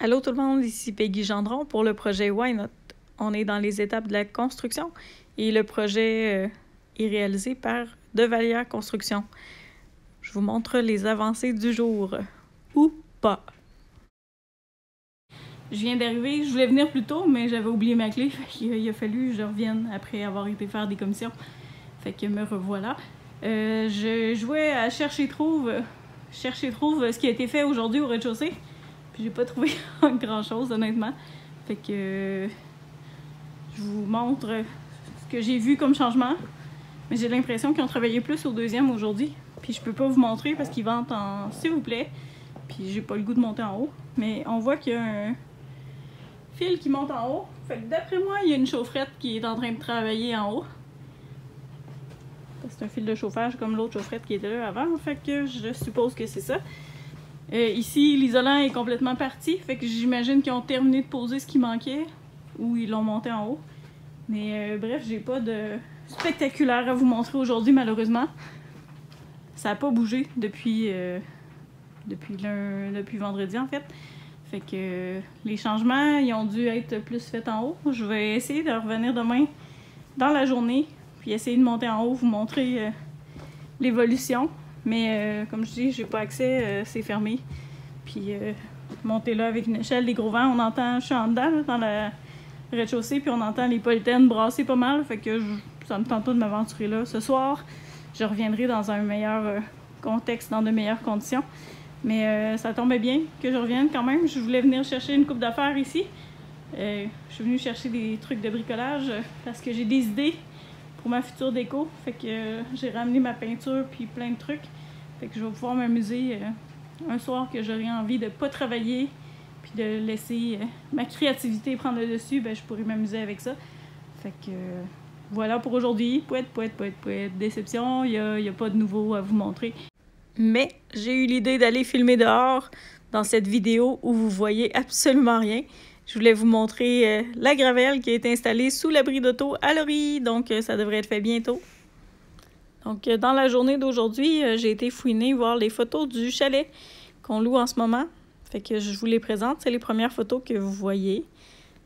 Allô tout le monde, ici Peggy Gendron pour le projet Why Not. On est dans les étapes de la construction et le projet est réalisé par De Vallière Construction. Je vous montre les avancées du jour. Ou pas. Je viens d'arriver, je voulais venir plus tôt, mais j'avais oublié ma clé. Il a fallu que je revienne après avoir été faire des commissions. Fait que me revoilà. Je jouais à chercher-trouve ce qui a été fait aujourd'hui au rez-de-chaussée. Puis j'ai pas trouvé grand-chose, honnêtement. Fait que je vous montre ce que j'ai vu comme changement. Mais j'ai l'impression qu'ils ont travaillé plus au deuxième aujourd'hui. Puis je peux pas vous montrer parce qu'ils vantent en s'il vous plaît. Puis j'ai pas le goût de monter en haut. Mais on voit qu'il y a un fil qui monte en haut. Fait que d'après moi, il y a une chaufferette qui est en train de travailler en haut. C'est un fil de chauffage comme l'autre chaufferette qui était là avant. Fait que je suppose que c'est ça. Ici, l'isolant est complètement parti. Fait que j'imagine qu'ils ont terminé de poser ce qui manquait. Ou ils l'ont monté en haut. Mais bref, j'ai pas de spectaculaire à vous montrer aujourd'hui, malheureusement. Ça n'a pas bougé depuis vendredi, en fait. Fait que les changements, ils ont dû être plus faits en haut. Je vais essayer de revenir demain dans la journée, puis essayer de monter en haut, vous montrer l'évolution. Mais comme je dis, j'ai pas accès, c'est fermé. Puis monter là avec une échelle, des gros vents, on entend, je suis en dedans, là, dans le rez-de-chaussée, puis on entend les polytènes brasser pas mal. Fait que ça me tente pas de m'aventurer là. Ce soir, je reviendrai dans un meilleur contexte, dans de meilleures conditions. Mais ça tombait bien que je revienne quand même. Je voulais venir chercher une coupe d'affaires ici. Je suis venue chercher des trucs de bricolage parce que j'ai des idées pour ma future déco. Fait que j'ai ramené ma peinture puis plein de trucs. Fait que je vais pouvoir m'amuser un soir que j'aurai envie de pas travailler puis de laisser ma créativité prendre le dessus. Ben, je pourrais m'amuser avec ça. Fait que voilà pour aujourd'hui. Pouette. Déception, il y a pas de nouveau à vous montrer. Mais j'ai eu l'idée d'aller filmer dehors dans cette vidéo où vous voyez absolument rien. Je voulais vous montrer la gravelle qui est installée sous l'abri d'auto à Laurie. Donc, ça devrait être fait bientôt. Donc, dans la journée d'aujourd'hui, j'ai été fouiner voir les photos du chalet qu'on loue en ce moment. Fait que je vous les présente. C'est les premières photos que vous voyez.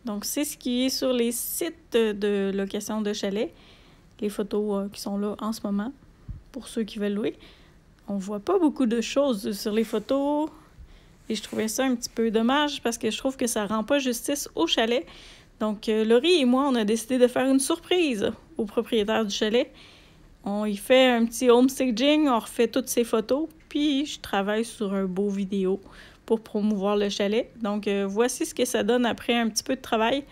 Donc, c'est ce qui est sur les sites de location de chalet. Les photos qui sont là en ce moment pour ceux qui veulent louer. On voit pas beaucoup de choses sur les photos. Et je trouvais ça un petit peu dommage parce que je trouve que ça rend pas justice au chalet. Donc, Laurie et moi, on a décidé de faire une surprise au propriétaire du chalet. On y fait un petit home staging, on refait toutes ses photos, puis je travaille sur un beau vidéo pour promouvoir le chalet. Donc, voici ce que ça donne après un petit peu de travail.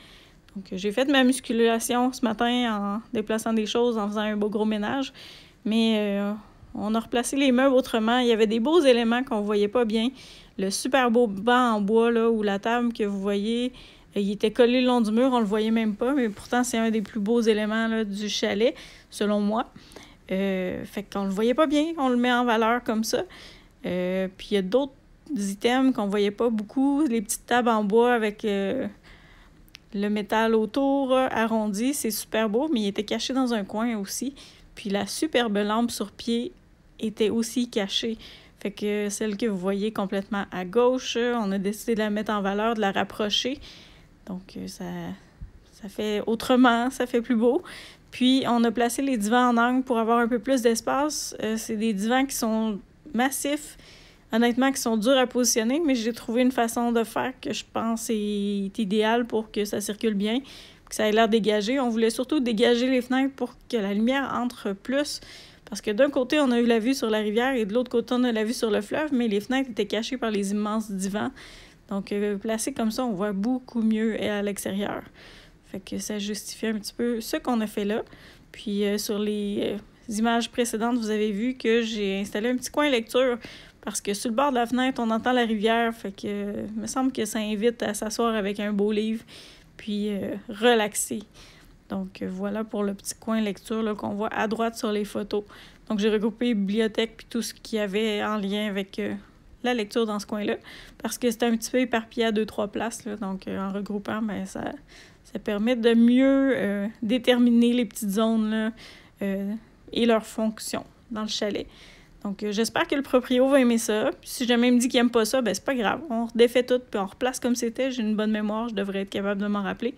Donc, j'ai fait ma musculation ce matin en déplaçant des choses, en faisant un beau gros ménage. Mais on a replacé les meubles autrement. Il y avait des beaux éléments qu'on voyait pas bien. Le super beau banc en bois, là, ou la table que vous voyez, il était collé le long du mur, on le voyait même pas, mais pourtant, c'est un des plus beaux éléments là, du chalet, selon moi. Fait qu'on le voyait pas bien, on le met en valeur comme ça. Puis il y a d'autres items qu'on voyait pas beaucoup, les petites tables en bois avec le métal autour, arrondi, c'est super beau, mais il était caché dans un coin aussi. Puis la superbe lampe sur pied était aussi cachée. Fait que celle que vous voyez complètement à gauche, on a décidé de la mettre en valeur, de la rapprocher. Donc, ça fait autrement, ça fait plus beau. Puis, on a placé les divans en angle pour avoir un peu plus d'espace. C'est des divans qui sont massifs, honnêtement, qui sont durs à positionner, mais j'ai trouvé une façon de faire que je pense est idéale pour que ça circule bien, que ça ait l'air dégagé. On voulait surtout dégager les fenêtres pour que la lumière entre plus. Parce que d'un côté, on a eu la vue sur la rivière et de l'autre côté, on a la vue sur le fleuve, mais les fenêtres étaient cachées par les immenses divans. Donc, placé comme ça, on voit beaucoup mieux à l'extérieur. Fait que ça justifie un petit peu ce qu'on a fait là. Puis, sur les images précédentes, vous avez vu que j'ai installé un petit coin lecture parce que sur le bord de la fenêtre, on entend la rivière. Fait que, il me semble que ça invite à s'asseoir avec un beau livre puis relaxer. Donc, voilà pour le petit coin lecture là, qu'on voit à droite sur les photos. Donc, j'ai regroupé bibliothèque puis tout ce qu'il y avait en lien avec la lecture dans ce coin-là. Parce que c'était un petit peu éparpillé à 2-3 places. Là, donc, en regroupant, ben, ça permet de mieux déterminer les petites zones là, et leurs fonctions dans le chalet. Donc, j'espère que le proprio va aimer ça. Puis, si jamais il me dit qu'il n'aime pas ça, ben c'est pas grave. On défait tout, puis on replace comme c'était. J'ai une bonne mémoire, je devrais être capable de m'en rappeler.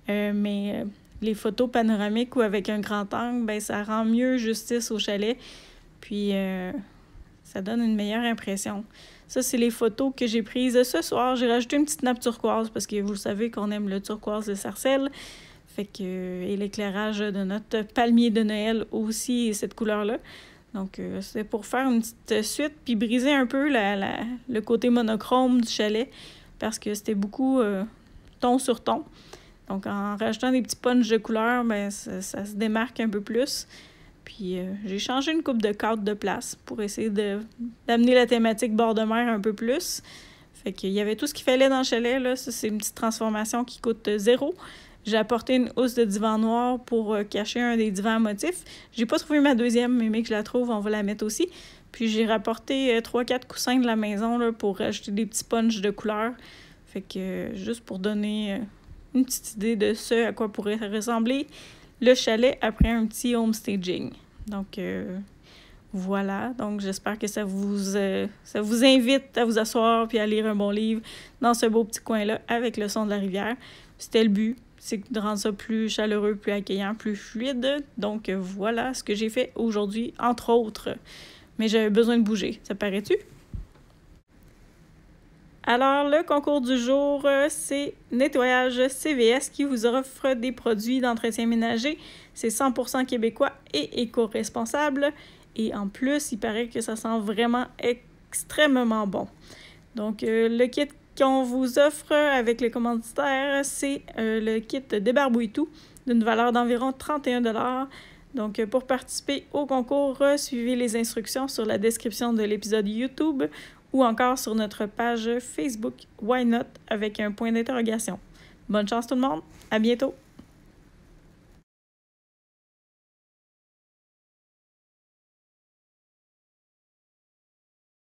Mais les photos panoramiques ou avec un grand angle, ben ça rend mieux justice au chalet. Puis, ça donne une meilleure impression. Ça, c'est les photos que j'ai prises ce soir. J'ai rajouté une petite nappe turquoise parce que vous savez qu'on aime le turquoise de Sarcelles. Fait que, et l'éclairage de notre palmier de Noël aussi est cette couleur-là. Donc, c'est pour faire une petite suite puis briser un peu le côté monochrome du chalet parce que c'était beaucoup ton sur ton. Donc, en rajoutant des petits punchs de couleurs, ben, ça se démarque un peu plus. Puis, j'ai changé une coupe de cadre de place pour essayer d'amener la thématique bord de mer un peu plus. Fait qu'il y avait tout ce qu'il fallait dans le chalet, là. Ça, c'est une petite transformation qui coûte 0. J'ai apporté une housse de divan noir pour cacher un des divans à motifs. J'ai pas trouvé ma deuxième, mais que je la trouve, on va la mettre aussi. Puis j'ai rapporté 3-4 coussins de la maison là, pour rajouter des petits punchs de couleurs. Fait que juste pour donner une petite idée de ce à quoi pourrait ressembler le chalet après un petit homestaging. Donc voilà, donc j'espère que ça vous invite à vous asseoir puis à lire un bon livre dans ce beau petit coin-là avec le son de la rivière. C'était le but. C'est de rendre ça plus chaleureux, plus accueillant, plus fluide. Donc, voilà ce que j'ai fait aujourd'hui, entre autres. Mais j'avais besoin de bouger, ça paraît-tu? Alors, le concours du jour, c'est Nettoyage CVS qui vous offre des produits d'entretien ménager. C'est 100% québécois et éco-responsable. Et en plus, il paraît que ça sent vraiment extrêmement bon. Donc, le kit qu'on vous offre avec les commanditaires, c'est le kit Débarbouille-tout d'une valeur d'environ 31 $. Donc, pour participer au concours, suivez les instructions sur la description de l'épisode YouTube ou encore sur notre page Facebook Why Not avec un point d'interrogation. Bonne chance tout le monde, à bientôt!